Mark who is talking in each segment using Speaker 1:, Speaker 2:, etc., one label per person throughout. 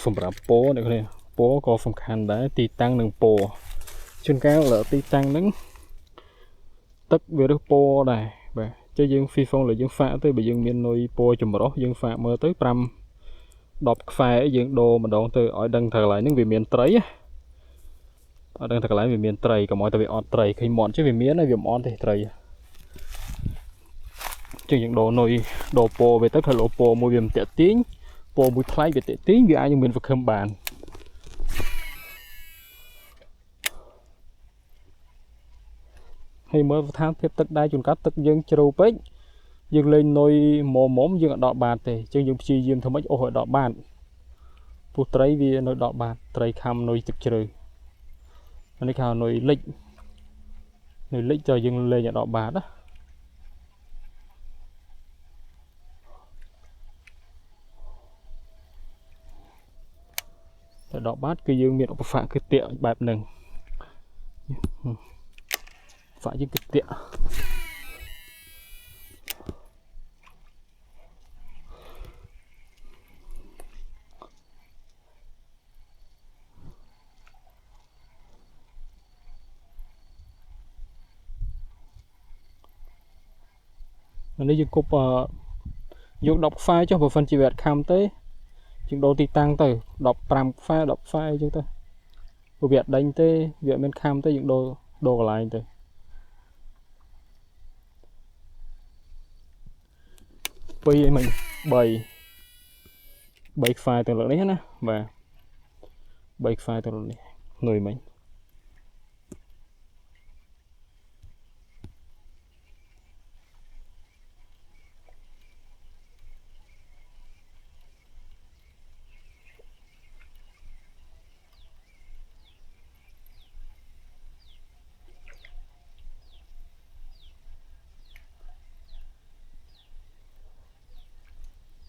Speaker 1: សម្រាប់ពោអ្នកគ្នាពោក៏សំខាន់ដែរទីតាំងនឹងពោជួនកាលទីតាំងហ្នឹងទឹកវារើសពោដែរបាទចុះយើងហ្វីហ្វុងលើយើងហ្វាក់ទៅបើយើងមាននុយពោចម្រុះយើងហ្វាក់មើលទៅ5-10ខ្សែយើងដូរម្ដងទៅឲ្យដឹងថាកន្លែងហ្នឹងវាមានត្រីឲ្យដឹងថាកន្លែងវាមានត្រីកុំឲ្យតែវាអត់ត្រីឃើញមាត់chứវាមានហើយវាមិនអត់ទេត្រីចឹងយើងដូរនុយដូរពោវាទៅkalauពោមួយវាមិនតាក់ទាញពោមួយថ្លៃវាតាក់ទាញវាអាចនឹងមានសង្ឃឹមបានហើយមើលស្ថានភាពទឹកដែរជួនកាលទឹកយើងជ្រៅពេកយើងលេងនុយមុំយើងអត់ដកបាតទេចឹងយើងព្យាយាមធ្វើម៉េចអូសឲ្យដកបាតព្រោះត្រីវានៅដកបាតត្រីខំនុយទឹកជ្រៅនេះគេហៅនុយលិចទៅយើងលេងឲ្យដកបាតណាតែដកបាតគឺយើងមានឧបសគ្គគឺតាក់បែបហ្នឹងហ្វាក់យើងគឺតាក់នេះយើងគប់យក10ខ្សែចុះបើមិនជាវាអត់ខំទេយើងដូរទីតាំងទៅ15ខ្សែ10ខ្សែអញ្ចឹងទៅព្រោះវាអត់ដេញទេវាអត់មានខំទេយើងដូរកន្លែងទៅពីអីមិញ3ខ្សែទៅលើនេះណាបាទ3ខ្សែទៅលើនេះនុយមិញ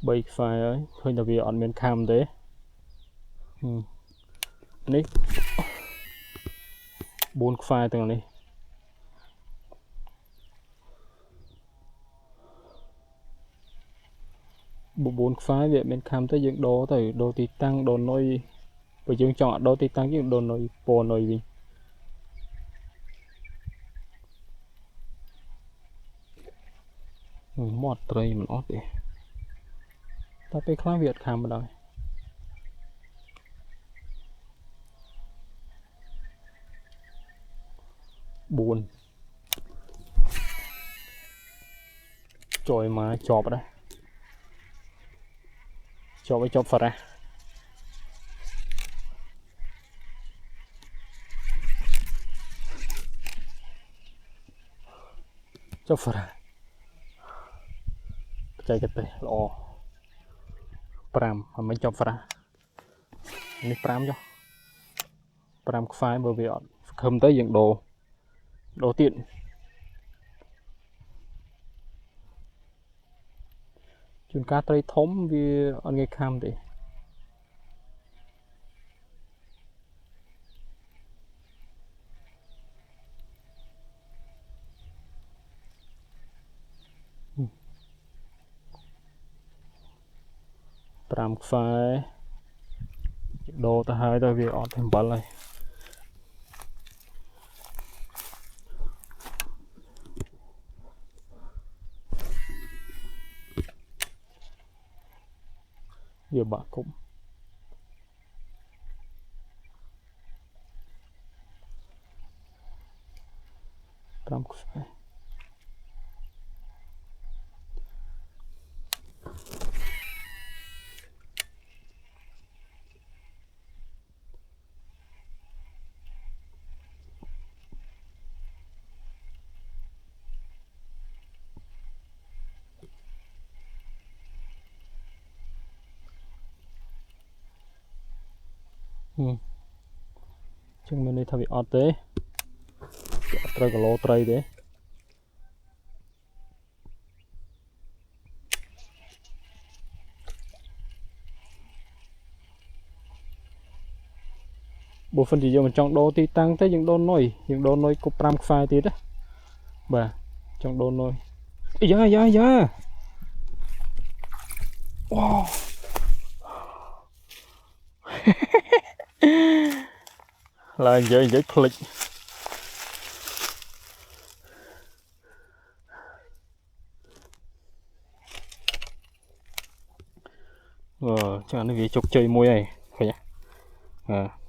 Speaker 1: 3ខ្សែហើយឃើញតែវាអត់មានខំទេនេះ4ខ្សែទាំងនេះ4ខ្សែវាមានខំទៅយើងដូរទៅដូរទីតាំងដូរនុយបើយើងចង់ដូរទីតាំងយើងដូរនុយពោនុយវិញមាត់ត្រីមិនអត់ទេតែពេលខ្លះវាអត់ខំបណ្ដោយ4ចូលមកជាប់ដែរជាប់ឲ្យជាប់ហ្វារ៉ាជាប់ហ្វារ៉ាបច្ចេកទេសល្អ5មិនជាប់ហ្វារ៉ានេះ5ចុះ5ខ្សែបើវាអត់ខឹមទៅយើងដូរទៀតជួនកាលត្រីធំវាអត់ងាយខំទេ5ខ្សែដូរទៅហើយទៅវាអត់ទេអំបិលហើយវាបាក់គប់5ខ្សែចឹងមានន័យថាវាអត់ទេអត់ត្រូវគីឡូត្រីទេបើមិនជាយើងមិនចង់ដូរទីតាំងទេយើងដូរនុយគប់5ខ្សែទៀតណាបាទចង់ដូរនុយយ៉ាវ៉ា là giới click chẳng nó vì chụp chơi môi này phải nhá